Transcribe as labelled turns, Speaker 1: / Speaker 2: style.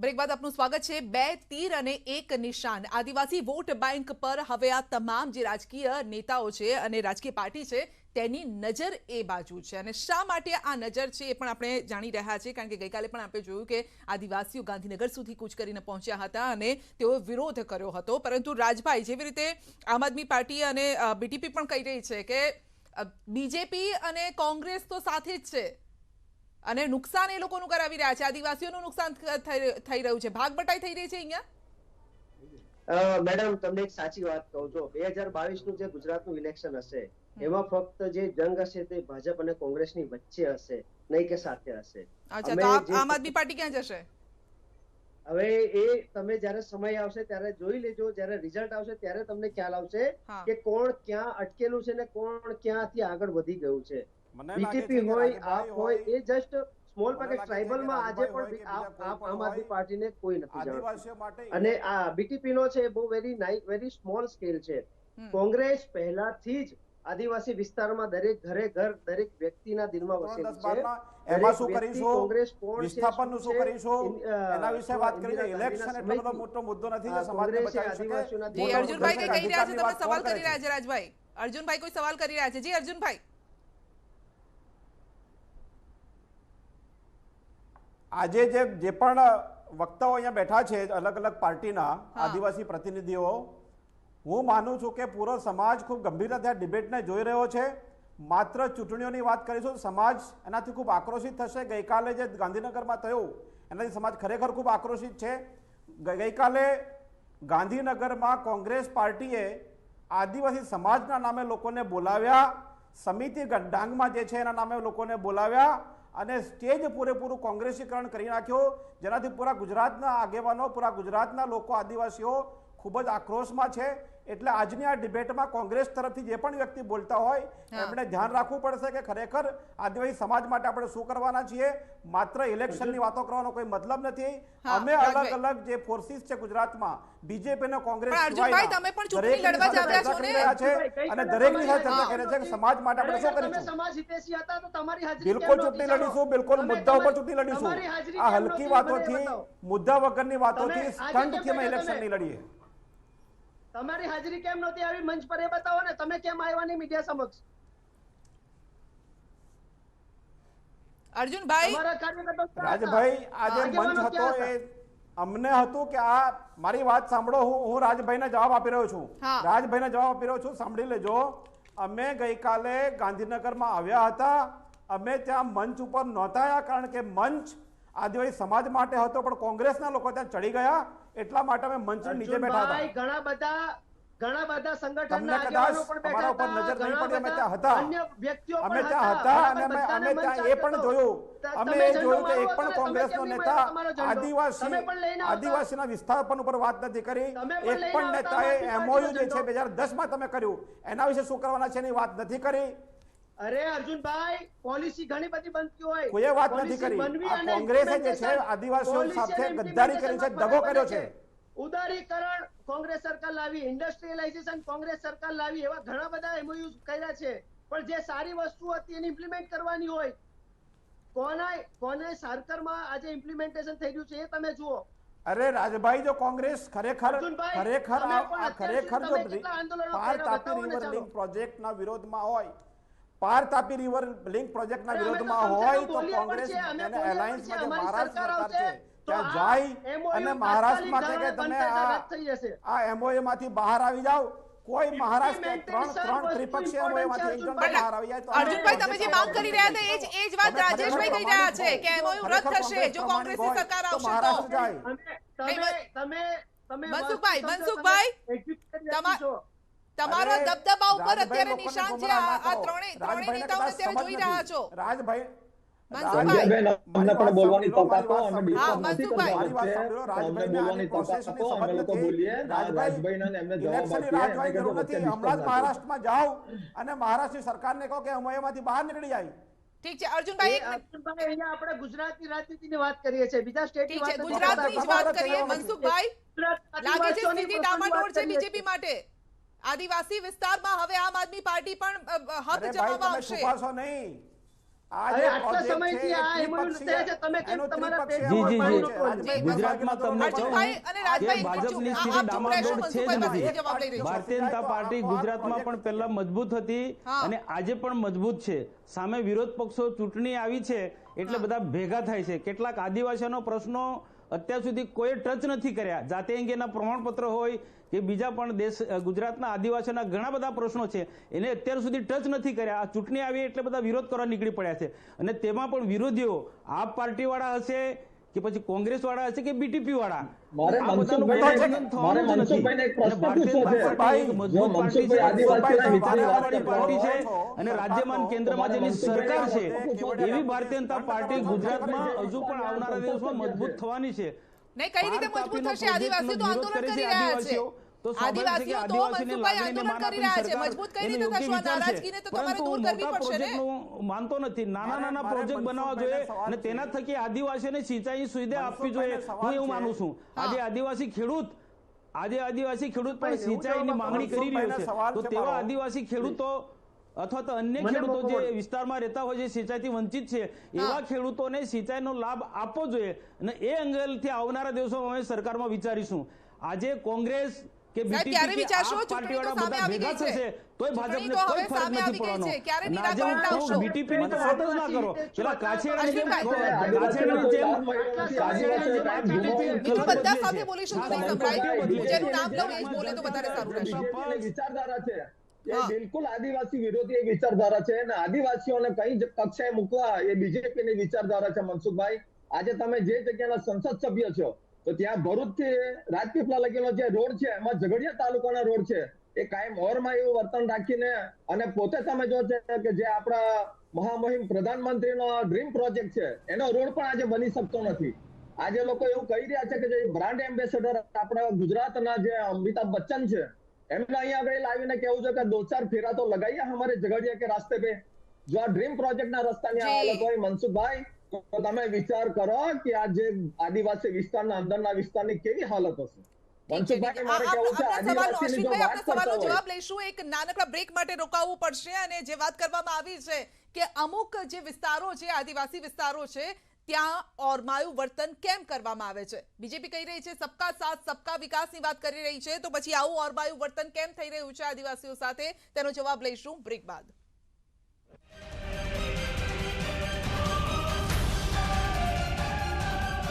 Speaker 1: Break બાદ આપનું સ્વાગત છે। બે તીર અને એક નિશાન આદિવાસી વોટ બેંક પર હવે આ તમામ જે રાજકીય નેતાઓ છે અને રાજકીય પાર્ટી છે તેની નજર એ બાજુ છે અને શા માટે આ નજર છે એ પણ આપણે જાણી રહ્યા છીએ કારણ કે ગઈકાલે પણ આપણે જોયું કે આદિવાસીઓ ગાંધીનગર સુધી કૂચ કરીને પહોંચ્યા હતા અને તેઓ વિરોધ કર્યો હતો પરંતુ રાજભાઈ જેવી રીતે આમ આદમી પાર્ટી અને બીટીપી પણ કહી રહી છે કે બીજેપી અને કોંગ્રેસ તો સાથે જ છે અને નુકસાન એ લોકોનું કરાવી રહ્યા છે, આદિવાસીઓનું નુકસાન થઈ રહ્યું છે, ભાગ બટાઈ થઈ રહી છે અહીંયા।
Speaker 2: મેડમ તમને એક સાચી વાત કહું છું, 2022 નું જે ગુજરાતનું ઇલેક્શન હશે એમાં ફક્ત જે જંગ હશે તે ભાજપ અને કોંગ્રેસની વચ્ચે હશે, નહીં કે સાથે હશે।
Speaker 1: અચ્છા, તો આમ આદમી પાર્ટી ક્યાં જશે?
Speaker 2: હવે એ તમે જ્યારે સમય આવશે ત્યારે જોઈ લેજો, જ્યારે રિઝલ્ટ આવશે ત્યારે તમને ખ્યાલ આવશે કે કોણ ક્યાં અટકેલું છે ને કોણ ક્યાંથી આગળ વધી ગયું છે। બીજેપી હોય, આપ હોય, એ જસ્ટ સ્મોલ પેકેટ ટ્રાઇબલમાં આજે પણ આમ આદમી પાર્ટીને કોઈ નથી જાણતું અને આ બીટીપી નો છે બહુ વેરી સ્મોલ સ્કેલ છે। કોંગ્રેસ પહેલાથી જ આદિવાસી વિસ્તારમાં દરેક ઘરે ઘર દરેક વ્યક્તિના દિલમાં વસેલી છે।
Speaker 3: એમાં શું કરીશું, કોંગ્રેસ કોણ વિસ્થાપનનું શું કરીશું એના વિશે વાત કરીએ। ઇલેક્શન એટલો બધો મોટો મુદ્દો નથી જે સમાજને બચાવી શકે।
Speaker 1: જી અર્જુનભાઈ કઈ કહી રહ્યા છે, તમે સવાલ કરી રહ્યા છે રાજભાઈ? અર્જુનભાઈ કોઈ સવાલ કરી રહ્યા છે? જી અર્જુનભાઈ,
Speaker 3: આજે જે પણ વક્તાઓ અહીંયા બેઠા છે અલગ અલગ પાર્ટીના આદિવાસી પ્રતિનિધિઓ, હું માનું છું કે પૂરો સમાજ ખૂબ ગંભીરતાથી આ ડિબેટને જોઈ રહ્યો છે। માત્ર ચૂંટણીઓની વાત કરીશું સમાજ એનાથી ખૂબ આક્રોશિત થશે। ગઈકાલે જે ગાંધીનગરમાં થયું એનાથી સમાજ ખરેખર ખૂબ આક્રોશિત છે। ગઈકાલે ગાંધીનગરમાં કોંગ્રેસ પાર્ટીએ આદિવાસી સમાજના નામે લોકોને બોલાવ્યા, સમિતિ ડાંગમાં જે છે એના નામે લોકોને બોલાવ્યા અને સ્ટેજ પૂરેપૂરું કોંગ્રેસીકરણ કરી નાખ્યો, જેનાથી પૂરા ગુજરાતના આગેવાનો, પૂરા ગુજરાતના લોકો, આદિવાસીઓ ખૂબ જ આક્રોશમાં છે। એટલે આજની આ ડિબેટમાં કોંગ્રેસ તરફથી જે પણ વ્યક્તિ બોલતા હોય એમણે ધ્યાન રાખવું પડશે કે ખરેખર આદિવાસી સમાજ માટે આપણે શું કરવાના છીએ। માત્ર ઇલેક્શનની વાતો કરવાનો કોઈ મતલબ નથી। અમે અલગ અલગ જે ફોર્સિસ છે ગુજરાતમાં, બીજેપી અને કોંગ્રેસ અને દરેકની સાથે ચર્ચા કરે છે કે સમાજ માટે આપણે શું કરીશું। બિલકુલ ચૂંટણી લડીશું, બિલકુલ મુદ્દા ઉપર ચૂંટણી લડીશું। આ હલકી વાતોથી, મુદ્દા વગરની વાતોથી, સ્ટંટથી અમે ઇલેક્શન નહીં લડીએ।
Speaker 2: તમારી હાજરી કેમ નહોતી આવી મંચ પર એ બતાવો ને, તમે કેમ આવ્યા નહીં મીડિયા સમક્ષ?
Speaker 1: અર્જુનભાઈ,
Speaker 3: રાજભાઈ આજે મંચ હતો એ અમને હતું કે આ મારી વાત સાંભળો, હું રાજભાઈને જવાબ આપી રહ્યો છું। રાજભાઈને જવાબ આપી રહ્યો છું, સાંભળી લેજો। અમે ગઈકાલે ગાંધીનગરમાં આવ્યા હતા, અમે ત્યાં મંચ ઉપર નહોતા આવ્યા કારણ કે મંચ આદિવાસી સમાજ માટે હતો પણ કોંગ્રેસના લોકો ત્યાં ચડી ગયા એટલા માટે અમે મંચની નીચે બેઠા હતા।
Speaker 2: ઘણા બધા સંગઠનના
Speaker 3: આગેવાનો પણ બેઠા હતા, નજર નહીં પડી, અમે ત્યાં હતા, અમે ત્યાં હતા અને અમે ત્યાં એ પણ જોયું, અમે એ જોયું કે એક પણ કોંગ્રેસનો નેતા આદિવાસીના વિસ્થાપન ઉપર વાત નથી કરી। એક પણ નેતાએ એમઓયુ જે છે 2010માં તમે કર્યું એના વિશે શું કરવાના છે એની વાત નથી કરી।
Speaker 2: અરે અર્જુનભાઈ, પોલિસી ઘણી બધી બનતી હોય,
Speaker 3: કોઈ વાત નથી કરી। આ કોંગ્રેસે જે છે આદિવાસીઓ સાથે ગદ્દારી કરી છે, દગો કર્યો છે।
Speaker 2: ઉદારીકરણ કોંગ્રેસ સરકાર લાવી, ઇન્ડસ્ટ્રીયલાઇઝેશન કોંગ્રેસ સરકાર લાવી, એવા ઘણા બધા એમઓયુ કર્યા છે પણ જે સારી વસ્તુ હતી એને ઇમ્પ્લિમેન્ટ કરવાની હોય, કોને સરકારમાં આજે ઇમ્પ્લિમેન્ટેશન થઈ રહ્યું છે એ તમે જુઓ।
Speaker 3: અરે રાજભાઈ, જો કોંગ્રેસ ખરેખર જો પાર તાપી રિવર લિંક પ્રોજેક્ટના વિરોધમાં હોય, પાર તાપી રિવર લિંક પ્રોજેક્ટના વિરોધમાં હોય તો કોંગ્રેસ એને એલાયન્સમાં જે મહારાષ્ટ્ર સરકાર છે ત્યાં જાય અને મહારાષ્ટ્રમાં છે કે તમે આ એમઓએ માંથી બહાર આવી જાઓ। કોઈ મહારાષ્ટ્ર ત્રણ ત્રિપક્ષીય એમઓએ માંથી એક જણ બહાર આવી જાય તો
Speaker 1: અર્જુનભાઈ તમે જે માંગ કરી રહ્યા હતા એ જ વાત રાજેશભાઈ કહી રહ્યા છે કે એમઓયુ રદ થશે જો કોંગ્રેસની સરકાર આવશે તો। મનસુખભાઈ, તમારો દબદબા ઉપર અત્યારે નિશાન છે, આ ત્રણેય નેતાઓ અત્યારે જોઈ રહ્યા છો।
Speaker 3: રાજભાઈ,
Speaker 4: અમને પણ બોલવાની તક આપો, અમે ડિસ્કસ નથી કરતા, અમને બોલવાની તક આપો, અમે લોકો બોલીએ, રાજભાઈને એમને જવાબ આપીએ।
Speaker 3: હમણાં મહારાષ્ટ્રમાં જાઓ અને મહારાષ્ટ્રની સરકારને કહો કે એમઓએમાંથી બહાર નીકળી જાય।
Speaker 1: ઠીક છે અર્જુનભાઈ,
Speaker 2: અહીંયા આપણે ગુજરાતની રાજનીતિની વાત કરીએ છીએ, બીજા સ્ટેટની વાત
Speaker 1: ગુજરાતની જ વાત કરીએ। મનસુખભાઈ, લાગે છે સ્થિતિ ડામાડોળ છે બીજેપી માટે? આદિવાસી વિસ્તારમાં હવે આમ આદમી પાર્ટી પણ હદ જમાવવા આવશે?
Speaker 3: છુપાશો નહીં,
Speaker 2: અરે આટલા સમયથી આ એમઓયુ થયા છે, તમે કેમ તમારા
Speaker 5: ગુજરાતમાં તમને કહું કે ભાજપની સ્થિતિ ડામાડોળ છે જ નથી. ભારતીય જનતા પાર્ટી ગુજરાતમાં પણ પહેલા મજબૂત હતી અને આજે પણ મજબૂત છે. સામે વિરોધ પક્ષો ચૂંટણી આવી છે એટલે બધા ભેગા થાય છે. કેટલાક આદિવાસીઓનો પ્રશ્નો અત્યાર સુધી કોઈ ટચ નથી કર્યા. જાતિ અંગેના પ્રમાણપત્ર હોય કે બીજા પણ દેશ ગુજરાતના આદિવાસીઓના ઘણા બધા પ્રશ્નો છે એને અત્યાર સુધી ટચ નથી કર્યા. આ ચૂંટણી આવી એટલે બધા વિરોધ કરવા નીકળી પડ્યા છે અને તેમાં પણ વિરોધીઓ આપ પાર્ટી વાળા હશે કે પછી કોંગ્રેસ વાળા હશે કે બીટીપી વાળા, અને રાજ્યમાં કેન્દ્રમાં જેની સરકાર છે એવી ભારતીય જનતા પાર્ટી ગુજરાતમાં હજુ પણ આવનારા દિવસમાં મજબૂત થવાની છે.
Speaker 1: નહીં, કઈ રીતે મજબૂત થશે? આદિવાસીઓ તો આંદોલન કરી રહ્યા છે. આદિવાસીઓ તો મનસુખભાઈ આંદોલન કરી રહ્યા છે. મજબૂત કઈ રીતે થશે? આ નારાજગીને તો તમારે દૂર કરવી પડશે ને.
Speaker 5: માનતો નથી. નાના પ્રોજેક્ટ બનાવવા જોઈએ અને તેના થકી આદિવાસીઓને સિંચાઈ સુવિધા આપવી જોઈએ. હું એવું માનું છું. આજે આદિવાસી ખેડૂત પણ સિંચાઈની માંગણી કરી રહ્યો છે. તો તેવા આદિવાસી ખેડૂતો અથવા તો અન્ય ખેડૂતો જે વિસ્તારમાં રહેતા હોય જે સિંચાઈથી વંચિત છે એવા ખેડૂતોને સિંચાઈનો લાભ આપવો જોઈએ અને એ એંગલથી આવનારા દિવસોમાં અમે સરકારમાં વિચારીશું. આજે કોંગ્રેસ કે બીટીપી કે આપ પાર્ટીવાળા બધા ભેગા થશે તોય ભાજપને કોઈ ફરક નથી પડવાનો. આજે હું બીટીપીની તો વાત જ ના કરો. પેલા કાછેડાની જેમ
Speaker 1: બધા સાથે બોલીશું તો નહીં સંભળાય. જેનું નામ લઉં એ જ બોલે તો વધારે સારું રહેશે.
Speaker 4: વિચારધારા છે એ બિલકુલ આદિવાસી વિરોધી વિચારધારા છે અને આદિવાસીઓને કઈ કક્ષાએ મૂકવા એ બીજેપીની વિચારધારા છે. મનસુખભાઈ, આજે તમે જે જગ્યાના સંસદ સભ્ય છો તો ત્યાં ભરૂચ થી રાજપીપળા લગીનો જે રોડ છે એમાં ઝઘડિયા તાલુકાના રોડ છે એ કાયમ ઓરમાં એવું વર્તન રાખીને અને પોતે તમે જો છે કે જે આપણા મહામહિમ પ્રધાનમંત્રીનો ડ્રીમ પ્રોજેક્ટ છે એનો રોડ પણ આજે બની શકતો નથી. આજે લોકો એવું કહી રહ્યા છે કે જે બ્રાન્ડ એમ્બેસેડર આપણા ગુજરાતના જે અમિતાભ બચ્ચન છે એમને અહીંયા આગળ લાવીને કેવું છે કે દો ચાર ફેરા તો લગાઈએ હમારે ઝઘડિયા કે રાસ્તે પે. જો આ ડ્રીમ પ્રોજેક્ટના રસ્તાની હાલત હોય મનસુખભાઈ તો તમે વિચાર કરો કે આ જે આદિવાસી વિસ્તારના અંદરના વિસ્તારની કેવી હાલત હશે. મનસુખભાઈ, મારે કેવું છે આદિવાસીની જો વાત કરતા હોય
Speaker 1: જવાબ લઈશું. એક નાનકડા બ્રેક માટે રોકાવવું પડશે અને જે વાત કરવામાં આવી છે કે અમુક જે વિસ્તારો છે આદિવાસી વિસ્તારો છે ત્યાં ઓરમાયું વર્તન કેમ કરવામાં આવે છે. બીજેપી કહી રહી છે સબકા સાથ સબકા વિકાસની વાત કરી રહી છે, તો પછી આવું ઓરમાયું વર્તન કેમ થઈ રહ્યું છે આદિવાસીઓ સાથે, તેનો જવાબ લઈશું બ્રેક બાદ.